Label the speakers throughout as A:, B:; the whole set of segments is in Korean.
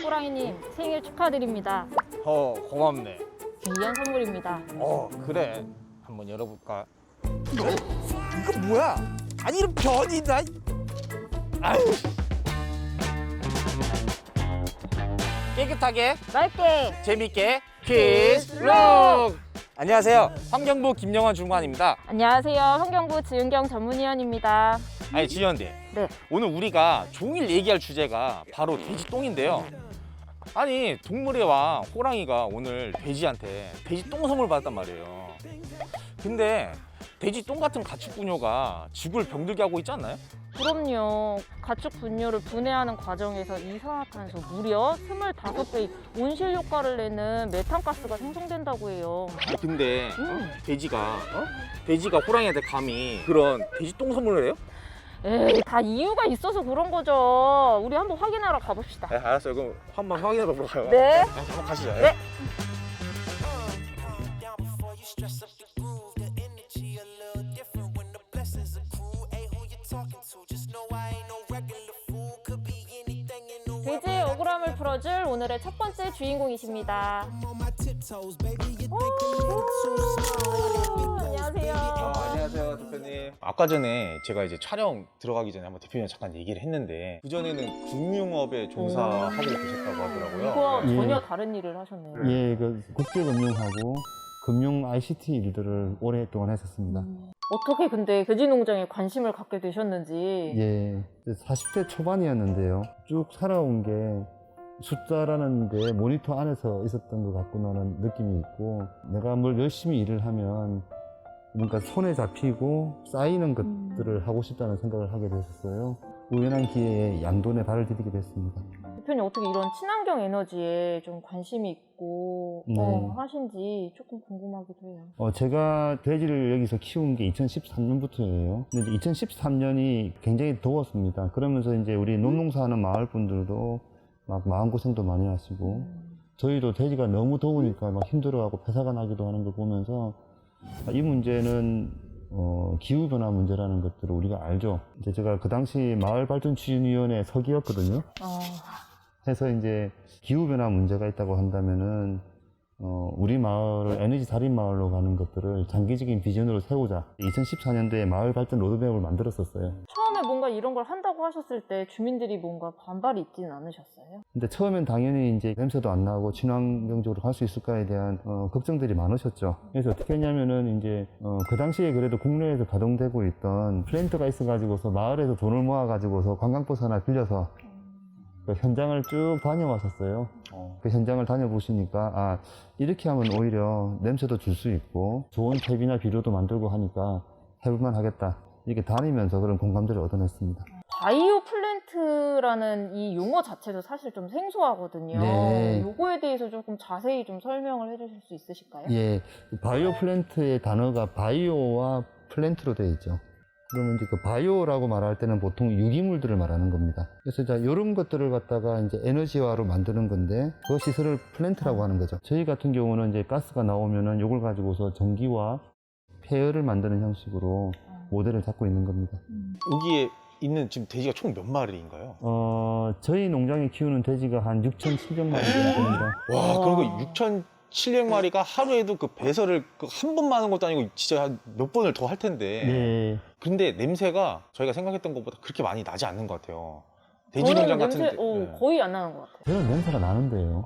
A: 호랑이님 생일 축하드립니다.
B: 고맙네.
A: 귀한 선물입니다.
B: 그래. 한번 열어볼까? 이거 뭐야? 아니 이런 변이 나. 아유. 깨끗하게
A: 맑게
B: 재밌게 퀴즈록. 안녕하세요. 환경부 김영환 주무관입니다.
A: 안녕하세요. 환경부 지은경 전문위원입니다.
B: 아니 지연대.
A: 네.
B: 오늘 우리가 종일 얘기할 주제가 바로 돼지똥인데요. 아니 동물의 왕 호랑이가 오늘 돼지한테 돼지똥 선물 받았단 말이에요. 근데 돼지똥 같은 가축 분뇨가 지구를 병들게 하고 있지 않나요?
A: 그럼요. 가축 분뇨를 분해하는 과정에서 이산화탄소 무려 25배의 온실 효과를 내는 메탄가스가 생성된다고 해요.
B: 근데 돼지가 호랑이한테 감히 그런 돼지똥 선물을 해요?
A: 에이, 다 이유가 있어서 그런 거죠. 우리 한번 확인하러 가봅시다.
B: 네, 알았어요. 그럼 한번 확인해 보러 가요.
A: 네.
B: 한번 가시죠.
A: 네. 돼지의 억울함을 풀어줄 오늘의 첫 번째 주인공이십니다. 안녕하세요.
B: 안녕하세요, 대표님. 아까 전에 제가 이제 촬영 들어가기 전에 한번 대표님 잠깐 얘기를 했는데 그전에는 금융업에 종사하고 계셨다고 하더라고요.
A: 이거
B: 네.
A: 전혀 다른 일을 하셨네요.
C: 예, 그 국제금융하고 금융 ICT 일들을 오랫동안 했었습니다.
A: 어떻게 근데 돼지 농장에 관심을 갖게 되셨는지.
C: 예, 40대 초반이었는데요. 쭉 살아온 게 숫자라는 게 모니터 안에서 있었던 것 같구나는 느낌이 있고, 내가 뭘 열심히 일을 하면 뭔가 손에 잡히고 쌓이는 것들을 하고 싶다는 생각을 하게 됐었어요. 우연한 기회에 양돈에 발을 디디게 됐습니다.
A: 대표님 어떻게 이런 친환경 에너지에 좀 관심이 있고
C: 네.
A: 하신지 조금 궁금하기도 해요.
C: 제가 돼지를 여기서 키운 게 2013년부터예요. 근데 2013년이 굉장히 더웠습니다. 그러면서 이제 우리 논농사하는 마을 분들도 막 마음고생도 많이 하시고, 저희도 돼지가 너무 더우니까 막 힘들어하고 폐사가 나기도 하는 걸 보면서 이 문제는 기후변화 문제라는 것들을 우리가 알죠. 이제 제가 그 당시 마을발전추진위원회 서기였거든요. 해서 이제 기후변화 문제가 있다고 한다면은 우리 마을을 에너지 달인 마을로 가는 것들을 장기적인 비전으로 세우자. 2014년도에 마을 발전 로드맵을 만들었었어요.
A: 처음에 뭔가 이런 걸 한다고 하셨을 때 주민들이 뭔가 반발이 있지는 않으셨어요?
C: 근데 처음엔 당연히 이제 냄새도 안 나고 친환경적으로 갈 수 있을까에 대한 걱정들이 많으셨죠. 그래서 어떻게 했냐면은 이제 그 당시에 그래도 국내에서 가동되고 있던 플랜트가 있어가지고서 마을에서 돈을 모아가지고서 관광버스 하나 빌려서 그 현장을 쭉 다녀왔었어요. 그 현장을 다녀보시니까 이렇게 하면 오히려 냄새도 줄 수 있고 좋은 탭이나 비료도 만들고 하니까 해볼만 하겠다. 이렇게 다니면서 그런 공감대를 얻어냈습니다.
A: 바이오 플랜트라는 이 용어 자체도 사실 좀 생소하거든요.
C: 네.
A: 요거에 대해서 조금 자세히 좀 설명을 해주실 수 있으실까요?
C: 예, 바이오 플랜트의 단어가 바이오와 플랜트로 되어 있죠. 그러면 이제 그 바이오라고 말할 때는 보통 유기물들을 말하는 겁니다. 그래서 이제 이런 것들을 갖다가 이제 에너지화로 만드는 건데 그 시설을 플랜트라고 하는 거죠. 저희 같은 경우는 이제 가스가 나오면은 이걸 가지고서 전기와 폐열을 만드는 형식으로 모델을 잡고 있는 겁니다.
B: 여기에 있는 지금 돼지가 총 몇 마리인가요?
C: 저희 농장에 키우는 돼지가 한 6,700마리 정도 됩니다.
B: 와, 그리고 6,700마리가 하루에도 그 배설을 한 번만 하는 것도 아니고 진짜 한 몇 번을 더 할 텐데.
C: 네.
B: 근데 냄새가 저희가 생각했던 것보다 그렇게 많이 나지 않는 것 같아요. 돼지 농장 같은 데. 네.
A: 거의 안 나는 것 같아요.
C: 저는 냄새가 나는데요.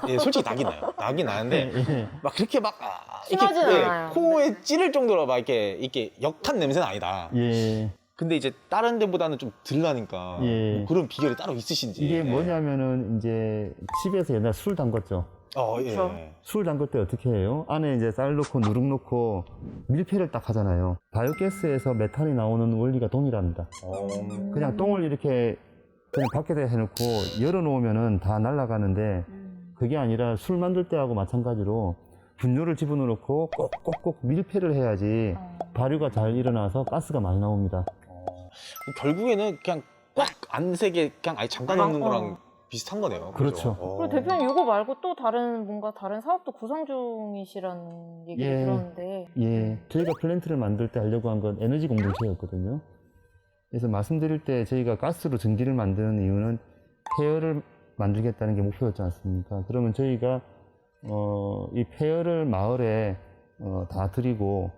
B: 예, 솔직히 나긴 나요. 나긴 나는데
C: 예.
B: 막 그렇게 막
A: 심하진 않아요.
B: 코에 찌를 정도로 막 이렇게 역한 냄새는 아니다.
C: 예.
B: 근데 이제 다른 데보다는 좀 덜 나니까
C: 예.
B: 뭐 그런 비결이 따로 있으신지.
C: 이게
B: 예.
C: 뭐냐면은 이제 집에서 옛날 술 담궜죠.
B: 예.
A: 그렇죠.
C: 술 담글 때 어떻게 해요? 안에 이제 쌀 넣고 누룩 넣고 밀폐를 딱 하잖아요. 바이오가스에서 메탄이 나오는 원리가 동일합니다. 그냥 똥을 이렇게 그냥 밖에다 해놓고 열어놓으면은 다 날아가는데 그게 아니라 술 만들 때하고 마찬가지로 분뇨를 집어넣고 꼭꼭꼭 밀폐를 해야지 발효가 잘 일어나서 가스가 많이 나옵니다.
B: 결국에는 그냥 꽉 안 새게 그냥 아예 잠가 놓는 거랑 비슷한 거네요.
C: 그렇죠.
A: 그리고 대표님 이거 말고 또 뭔가 다른 사업도 구상 중이시라는 얘기를
C: 예.
A: 들었는데.
C: 예, 저희가 플랜트를 만들 때 하려고 한 건 에너지 공동체였거든요. 그래서 말씀드릴 때 저희가 가스로 전기를 만드는 이유는 폐열을 만들겠다는 게 목표였지 않습니까? 그러면 저희가 이 폐열을 마을에 다 드리고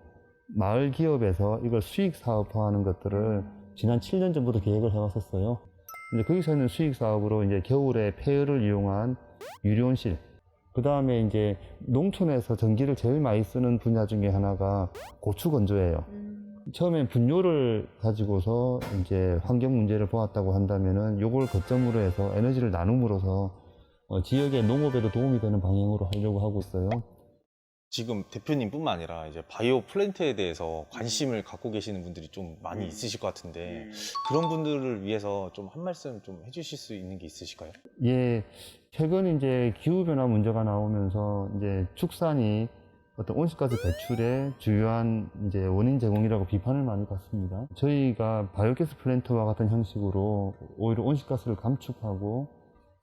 C: 마을 기업에서 이걸 수익 사업화하는 것들을 지난 7년 전부터 계획을 해왔었어요. 이제 거기서 있는 수익 사업으로 이제 겨울에 폐열을 이용한 유리온실, 그 다음에 이제 농촌에서 전기를 제일 많이 쓰는 분야 중에 하나가 고추 건조예요. 처음엔 분뇨를 가지고서 이제 환경 문제를 보았다고 한다면은 요걸 거점으로 해서 에너지를 나눔으로써 지역의 농업에도 도움이 되는 방향으로 하려고 하고 있어요.
B: 지금 대표님뿐만 아니라 이제 바이오 플랜트에 대해서 관심을 갖고 계시는 분들이 좀 많이 있으실 것 같은데 그런 분들을 위해서 좀 한 말씀 좀 해주실 수 있는 게 있으실까요?
C: 예, 최근 이제 기후변화 문제가 나오면서 이제 축산이 어떤 온실가스 배출의 주요한 이제 원인 제공이라고 비판을 많이 받습니다. 저희가 바이오가스 플랜트와 같은 형식으로 오히려 온실가스를 감축하고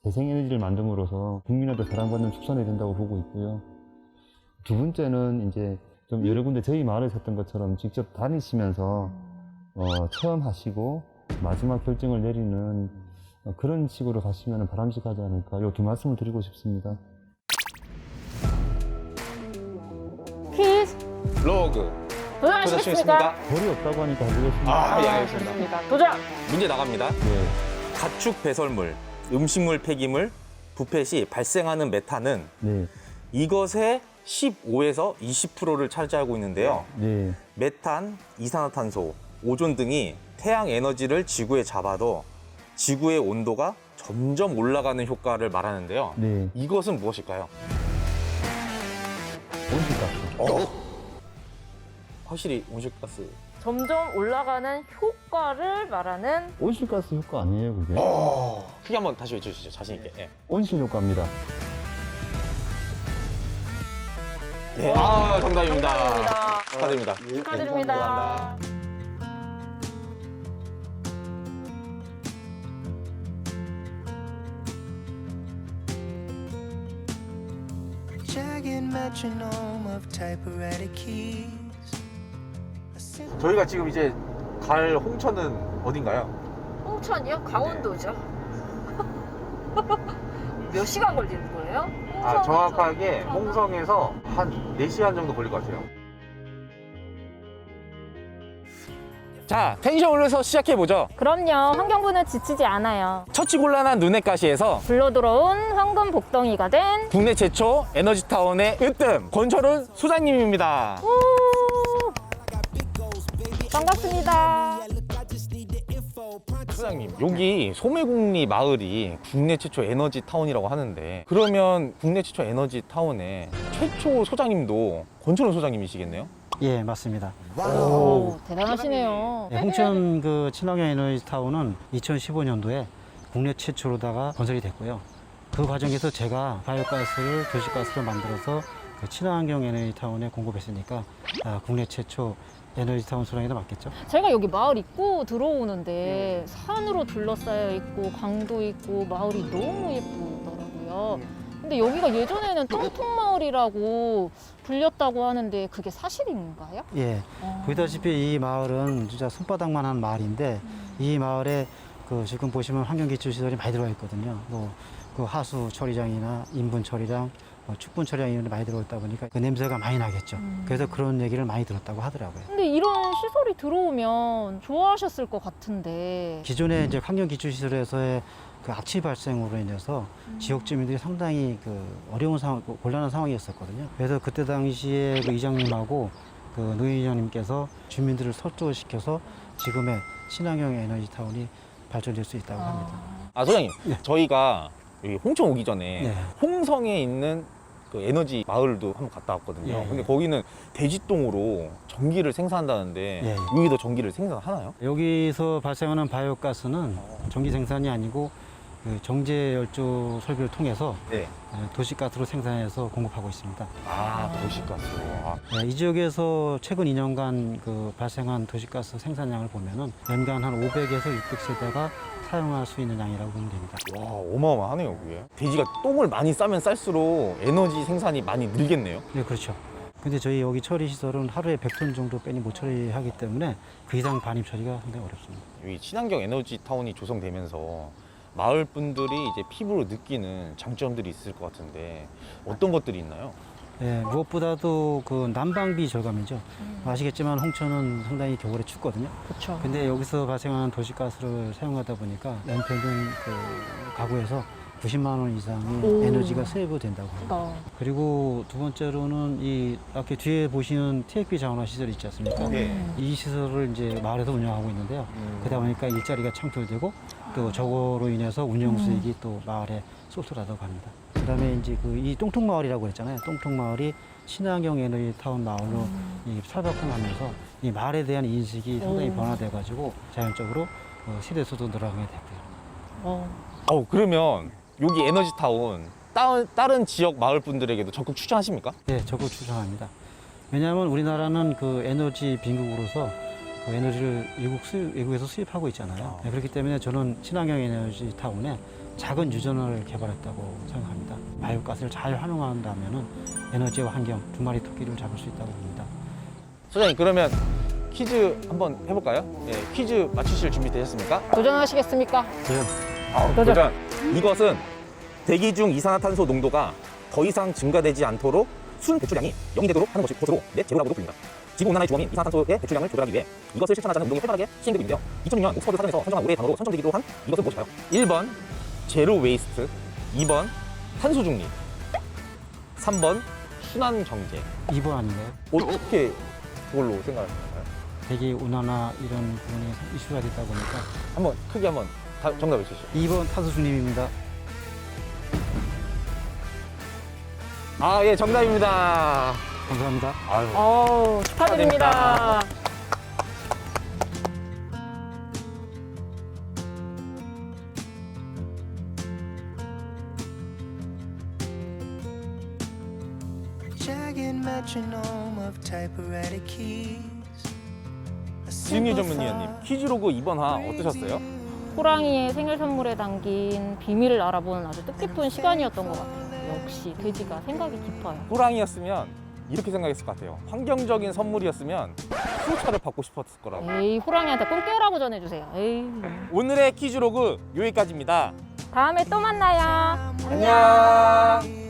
C: 재생에너지를 만듦으로써 국민한테 사랑받는 축산이 된다고 보고 있고요. 두 번째는 이제 좀 여러 군데 저희 마을에 섰던 것처럼 직접 다니시면서 체험하시고 마지막 결정을 내리는 그런 식으로 가시면 바람직하지 않을까. 이 두 말씀을 드리고 싶습니다.
A: 퀴즈
B: 로그
A: 도전하시겠습니까?
C: 벌이 없다고 하니까 해보겠습니다.
B: 아, 예, 알겠습니다.
A: 좋습니다. 도전!
B: 문제 나갑니다.
C: 네.
B: 가축 배설물, 음식물 폐기물, 부패 시 발생하는 메탄은
C: 네.
B: 이것의 15에서 20%를 차지하고 있는데요.
C: 네.
B: 메탄, 이산화탄소, 오존 등이 태양 에너지를 지구에 잡아도 지구의 온도가 점점 올라가는 효과를 말하는데요.
C: 네.
B: 이것은 무엇일까요?
C: 온실가스.
B: 확실히 온실가스.
A: 점점 올라가는 효과를 말하는
C: 온실가스 효과 아니에요, 그게?
B: 크게 한번 다시 외쳐주시죠. 자신 있게. 예.
C: 온실 효과입니다.
B: 네. 아, 정답입니다.
A: 정답입니다.
B: 축하드립니다.
A: 축하드립니다.
D: jagged metronome of typewriter keys.
B: 저희가 지금 이제 갈 홍천은 어딘가요?
A: 홍천이요? 강원도죠. 몇 시간 걸리는 거예요?
B: 아, 정확하게 홍성에서 한 4시간 정도 걸릴 것 같아요. 자, 텐션 올려서 시작해보죠.
A: 그럼요. 환경부는 지치지 않아요.
B: 처치곤란한 눈엣가시에서
A: 불러 들어온 황금 복덩이가 된
B: 국내 최초 에너지타운의 으뜸 권철훈 소장님입니다.
A: 반갑습니다.
B: 소장님, 여기 소매국리 마을이 국내 최초 에너지 타운이라고 하는데 그러면 국내 최초 에너지 타운의 최초 소장님도 권철훈 소장님이시겠네요?
E: 예, 맞습니다.
A: 오, 대단하시네요.
E: 예, 홍천 그 친환경 에너지 타운은 2015년도에 국내 최초로다가 건설이 됐고요. 그 과정에서 제가 바이오가스를 도시가스로 만들어서 그 친환경 에너지 타운에 공급했으니까 국내 최초 에너지 타운 소장에도 맞겠죠.
A: 제가 여기 마을 입구 들어오는데 산으로 둘러싸여 있고 강도 있고 마을이 너무 예쁘더라고요. 근데 여기가 예전에는 똥통마을이라고 불렸다고 하는데 그게 사실인가요?
E: 예, 보다시피 이 마을은 진짜 손바닥만한 마을인데 이 마을에 그 지금 보시면 환경기초시설이 많이 들어가 있거든요. 뭐 그 하수 처리장이나 인분 처리장, 축분 처리장 이런 데 많이 들어있다 보니까 그 냄새가 많이 나겠죠. 그래서 그런 얘기를 많이 들었다고 하더라고요.
A: 근데 이런 시설이 들어오면 좋아하셨을 것 같은데
E: 기존에 이제 환경기초시설에서의 그 악취 발생으로 인해서 지역 주민들이 상당히 그 어려운 상황, 곤란한 상황이었었거든요. 그래서 그때 당시에 그 이장님하고 그 노인장님께서 주민들을 설득을 시켜서 지금의 친환경 에너지 타운이 발전될 수 있다고 합니다.
B: 아, 소장님, 저희가 여기 홍천 오기 전에
E: 네.
B: 홍성에 있는 그 에너지 마을도 한번 갔다 왔거든요.
E: 예, 예.
B: 근데 거기는 대지동으로 전기를 생산한다는데
E: 예, 예.
B: 여기도 전기를 생산하나요?
E: 여기서 발생하는 바이오가스는 전기 생산이 아니고 그 정제열조 설비를 통해서
B: 네.
E: 도시가스로 생산해서 공급하고 있습니다.
B: 아, 도시가스. 아,
E: 이 지역에서 최근 2년간 그 발생한 도시가스 생산량을 보면은 연간 한 500에서 600세대가 사용할 수 있는 양이라고 보면 됩니다.
B: 와, 어마어마하네요, 그게. 돼지가 똥을 많이 싸면 쌀수록 에너지 생산이 많이 늘겠네요.
E: 네, 그렇죠. 근데 저희 여기 처리 시설은 하루에 100톤 정도 빼니 못 처리하기 때문에 그 이상 반입 처리가 상당히 어렵습니다.
B: 이 친환경 에너지 타운이 조성되면서 마을 분들이 이제 피부로 느끼는 장점들이 있을 것 같은데 어떤 것들이 있나요?
E: 예, 무엇보다도 그 난방비 절감이죠. 아시겠지만 홍천은 상당히 겨울에 춥거든요.
A: 그렇죠.
E: 근데 여기서 발생하는 도시가스를 사용하다 보니까 연평균 그 가구에서 90만 원 이상의
A: 오.
E: 에너지가 세이브된다고 합니다. 그리고 두 번째로는 이 아까 뒤에 보시는 TFP 자원화 시설 있지 않습니까?
B: 네.
E: 이 시설을 이제 마을에서 운영하고 있는데요. 그러다 보니까 일자리가 창출되고 또 저거로 인해서 운영 수익이 또 마을에 쏠쏠하다고 합니다. 그다음에 이제 그 이 똥통마을이라고 했잖아요. 똥통마을이 친환경 에너지 타운 마을로 이 살바꿈하면서 이 마을에 대한 인식이 상당히
A: 오.
E: 변화돼가지고 자연적으로 시대수도 늘어나게 됐고요.
B: 그러면 여기 에너지 타운 다른 지역 마을 분들에게도 적극 추천하십니까?
E: 네, 적극 추천합니다. 왜냐하면 우리나라는 그 에너지 빈국으로서 그 에너지를 외국에서 수입하고 있잖아요. 네, 그렇기 때문에 저는 친환경 에너지 타운에 작은 유전을 개발했다고 생각합니다. 바이오가스를 잘 활용한다면 에너지와 환경 두 마리 토끼를 잡을 수 있다고 봅니다.
B: 소장님 그러면 퀴즈 한번 해볼까요? 예, 퀴즈 맞추실 준비 되셨습니까?
A: 도전하시겠습니까?
B: 도전. 이것은 대기 중 이산화탄소 농도가 더 이상 증가되지 않도록 순 배출량이 0이 되도록 하는 것으로 제로라고도 불립니다. 지구온난화의 주범인 이산화탄소의 배출량을 조절하기 위해 이것을 실천하자는 운동이 활발하게 시행되고 있는데요. 2006년 옥스퍼드 사전에서 선정한 올해의 단어로 선정되기도 한 이것은 무엇일까요? 1번 제로 웨이스트, 2번 탄소 중립, 3번 순환 경제.
E: 2번 아닌가요?
B: 어떻게 그걸로 생각하시나요?
E: 대기 온난화 이런 부분이 이슈가 되다 보니까
B: 한번 크게 한번 정답 외치시죠.
E: 2번 탄소 중립입니다.
B: 아, 예, 정답입니다.
E: 감사합니다.
B: 아유.
A: 축하드립니다.
D: Jagged metronome of typewriter keys.
B: 지은유 전문위원님, 퀴즈로그 이번 화 어떠셨어요?
A: 호랑이의 생일 선물에 담긴 비밀을 알아보는 아주 뜻깊은 시간이었던 것 같아요. 역시 돼지가 생각이 깊어요.
B: 호랑이였으면 이렇게 생각했을 것 같아요. 환경적인 선물이었으면 수호차를 받고 싶었을 거라고.
A: 에이, 호랑이한테 꿈 깨라고 전해주세요. 에이.
B: 오늘의 퀴즈로그 여기까지입니다.
A: 다음에 또 만나요.
B: 안녕.